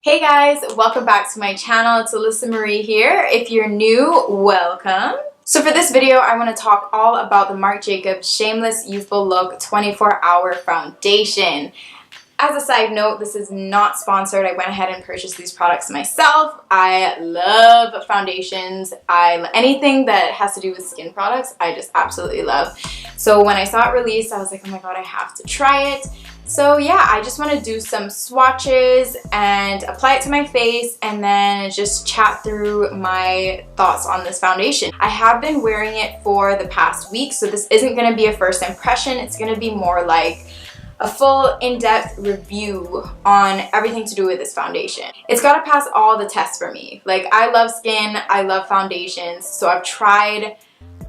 Hey guys, welcome back to my channel. It's Alyssa Marie here. If you're new, welcome. So for this video, I want to talk all about the Marc Jacobs Shameless Youthful-Look 24-Hour Foundation. As a side note, this is not sponsored. I went ahead and purchased these products myself. I love foundations. Anything that has to do with skin products, I just absolutely love. So when I saw it released, I was like, oh my god, I have to try it. So yeah, I just want to do some swatches and apply it to my face and then just chat through my thoughts on this foundation. I have been wearing it for the past week, so this isn't going to be a first impression. It's going to be more like a full in-depth review on everything to do with this foundation. It's got to pass all the tests for me. Like, I love skin, I love foundations, so I've tried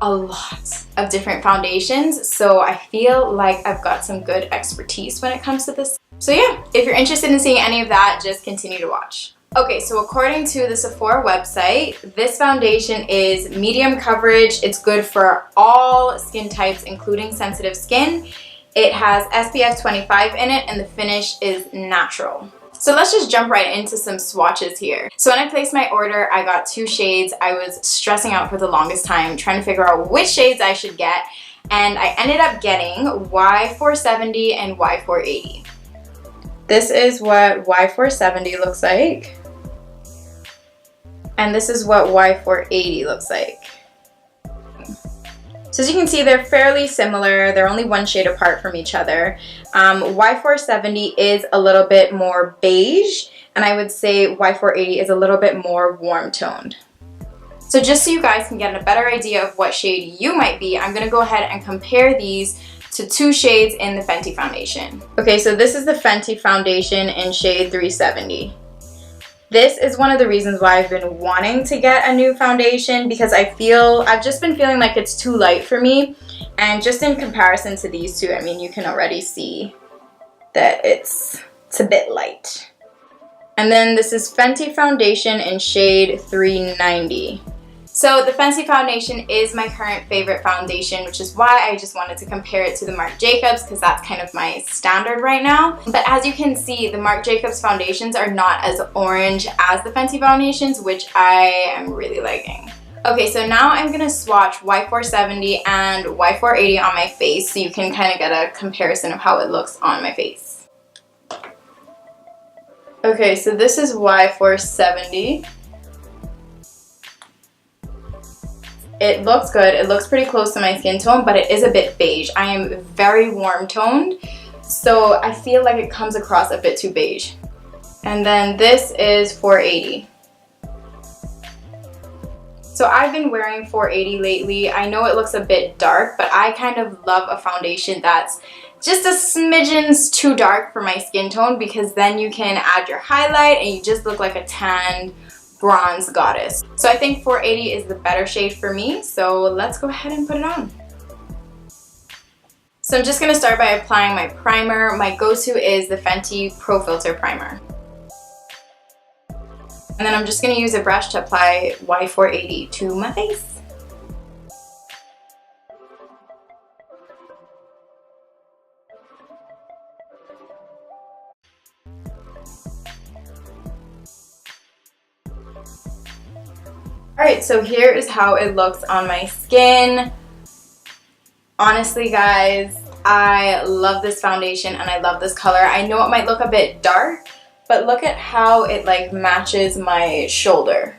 a lot of different foundations, so I feel like I've got some good expertise when it comes to this. So yeah, if you're interested in seeing any of that, just continue to watch. Okay, so according to the Sephora website, this foundation is medium coverage. It's good for all skin types, including sensitive skin. It has SPF 25 in it, and the finish is natural. So let's just jump right into some swatches here. So when I placed my order, I got 2 shades. I was stressing out for the longest time trying to figure out which shades I should get, and I ended up getting Y470 and Y480. This is what Y470 looks like, and this is what Y480 looks like. So as you can see, they're fairly similar. They're only 1 shade apart from each other. Y470 is a little bit more beige, and I would say Y480 is a little bit more warm toned. So just so you guys can get a better idea of what shade you might be, I'm going to go ahead and compare these to 2 shades in the Fenty foundation. Okay, so this is the Fenty foundation in shade 370. This is one of the reasons why I've been wanting to get a new foundation, because I've just been feeling like it's too light for me. And just in comparison to these two, I mean, you can already see that it's a bit light. And then this is Fenty foundation in shade 390. So the Fenty foundation is my current favorite foundation, which is why I just wanted to compare it to the Marc Jacobs, because that's kind of my standard right now. But as you can see, the Marc Jacobs foundations are not as orange as the Fenty foundations, which I am really liking. Okay, so now I'm going to swatch Y470 and Y480 on my face so you can kind of get a comparison of how it looks on my face. Okay, so this is Y470. It looks good. It looks pretty close to my skin tone, but it is a bit beige. I am very warm toned, so I feel like it comes across a bit too beige. And then this is 480. So I've been wearing 480 lately. I know it looks a bit dark, but I kind of love a foundation that's just a smidgen's too dark for my skin tone, because then you can add your highlight and you just look like a tanned bronze goddess. So I think 480 is the better shade for me, so let's go ahead and put it on. So I'm just going to start by applying my primer. My go-to is the Fenty Pro Filter primer. And then I'm just going to use a brush to apply Y480 to my face. Alright, so here is how it looks on my skin. Honestly, guys, I love this foundation and I love this color. I know it might look a bit dark, but look at how it like matches my shoulder.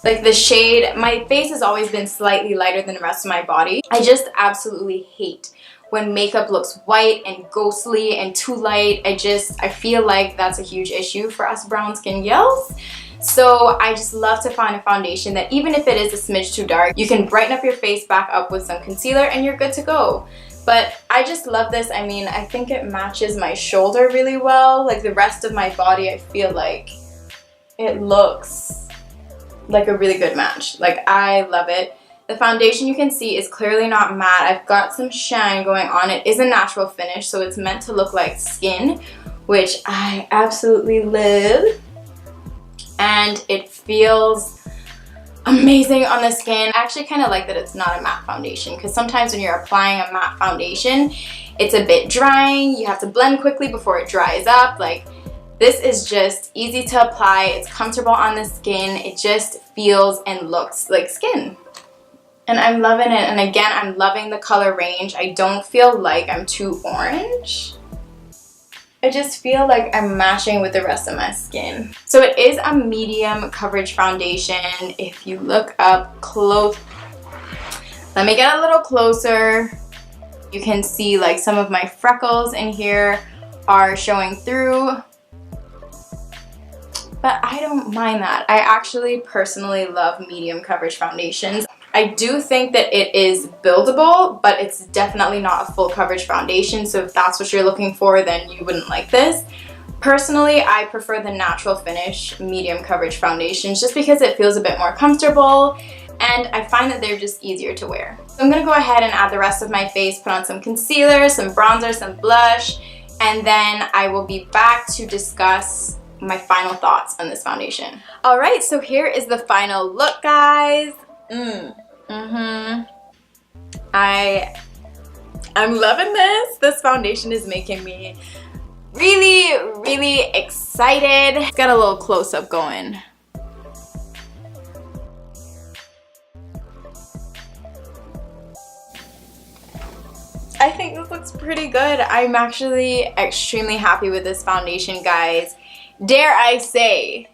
Like the shade, my face has always been slightly lighter than the rest of my body. I just absolutely hate when makeup looks white and ghostly and too light. I feel like that's a huge issue for us brown skin gals. So I just love to find a foundation that even if it is a smidge too dark, you can brighten up your face back up with some concealer and you're good to go. But I just love this. I mean, I think it matches my shoulder really well. Like the rest of my body, I feel like it looks like a really good match. Like, I love it. The foundation, you can see, is clearly not matte. I've got some shine going on. It is a natural finish, so it's meant to look like skin, which I absolutely love. And it feels amazing on the skin. I actually kind of like that it's not a matte foundation, because sometimes when you're applying a matte foundation, it's a bit drying. You have to blend quickly before it dries up. Like, This is just easy to apply. It's comfortable on the skin. It just feels and looks like skin. And I'm loving it. And again, I'm loving the color range. I don't feel like I'm too orange. I just feel like I'm matching with the rest of my skin. So it is a medium coverage foundation. If you look up close, let me get a little closer. You can see like some of my freckles in here are showing through. But I don't mind that. I actually personally love medium coverage foundations. I do think that it is buildable, but it's definitely not a full coverage foundation. So if that's what you're looking for, then you wouldn't like this. Personally, I prefer the natural finish medium coverage foundations just because it feels a bit more comfortable and I find that they're just easier to wear. So I'm gonna go ahead and add the rest of my face, put on some concealer, some bronzer, some blush, and then I will be back to discuss my final thoughts on this foundation. All right, so here is the final look, guys. I'm loving this. This foundation is making me really excited. Let's get a little close-up going. I think this looks pretty good. I'm actually extremely happy with this foundation, guys. Dare I say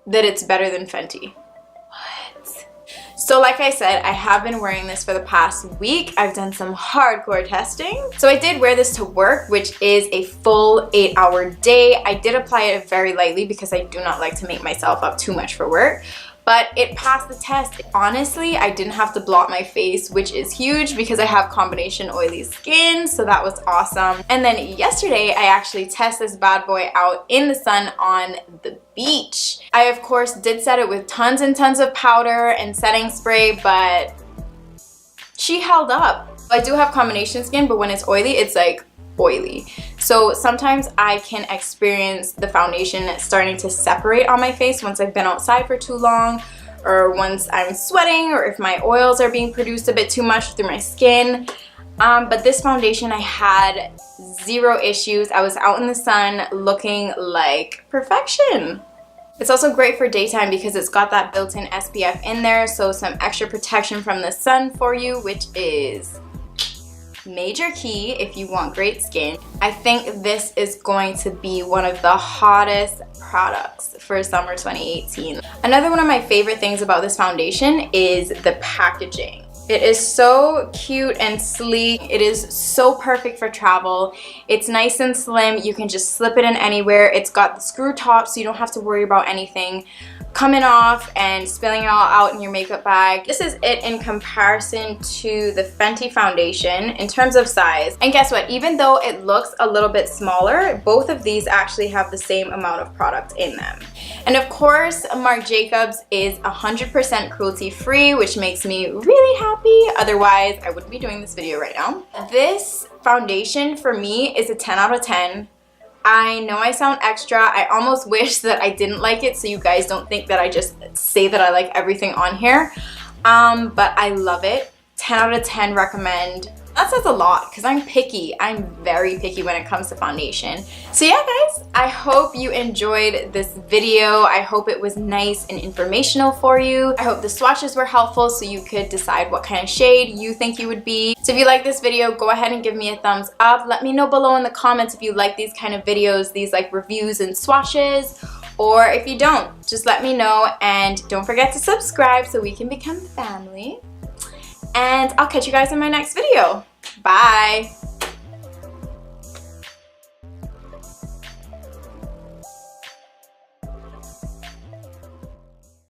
that it's better than Fenty. What? So like I said, I have been wearing this for the past week. I've done some hardcore testing. So I did wear this to work, which is a full 8-hour day. I did apply it very lightly because I do not like to make myself up too much for work. But it passed the test. Honestly, I didn't have to blot my face, which is huge because I have combination oily skin, so that was awesome. And then yesterday, I actually tested this bad boy out in the sun on the beach. I, of course, did set it with tons and tons of powder and setting spray, but she held up. I do have combination skin, but when it's oily, it's like oily. So sometimes I can experience the foundation starting to separate on my face once I've been outside for too long, or once I'm sweating, or if my oils are being produced a bit too much through my skin. But this foundation, I had zero issues. I was out in the sun looking like perfection. It's also great for daytime because it's got that built-in SPF in there, so some extra protection from the sun for you, which is major key if you want great skin. I think this is going to be one of the hottest products for summer 2018. Another one of my favorite things about this foundation is the packaging. It is so cute and sleek. It is so perfect for travel. It's nice and slim. You can just slip it in anywhere. It's got the screw top, so you don't have to worry about anything coming off and spilling it all out in your makeup bag. This is it in comparison to the Fenty foundation in terms of size. And guess what? Even though it looks a little bit smaller, both of these actually have the same amount of product in them. And of course, Marc Jacobs is 100% cruelty-free, which makes me really happy. Otherwise, I wouldn't be doing this video right now. This foundation for me is a 10 out of 10. I know I sound extra. I almost wish that I didn't like it so you guys don't think that I just say that I like everything on here. But I love it. 10 out of 10 recommend. That says a lot because I'm picky. I'm very picky when it comes to foundation. So yeah, guys, I hope you enjoyed this video. I hope it was nice and informational for you. I hope the swatches were helpful so you could decide what kind of shade you think you would be. So if you like this video, go ahead and give me a thumbs up. Let me know below in the comments if you like these kind of videos, these like reviews and swatches. Or if you don't, just let me know. And don't forget to subscribe so we can become family. And I'll catch you guys in my next video. Bye!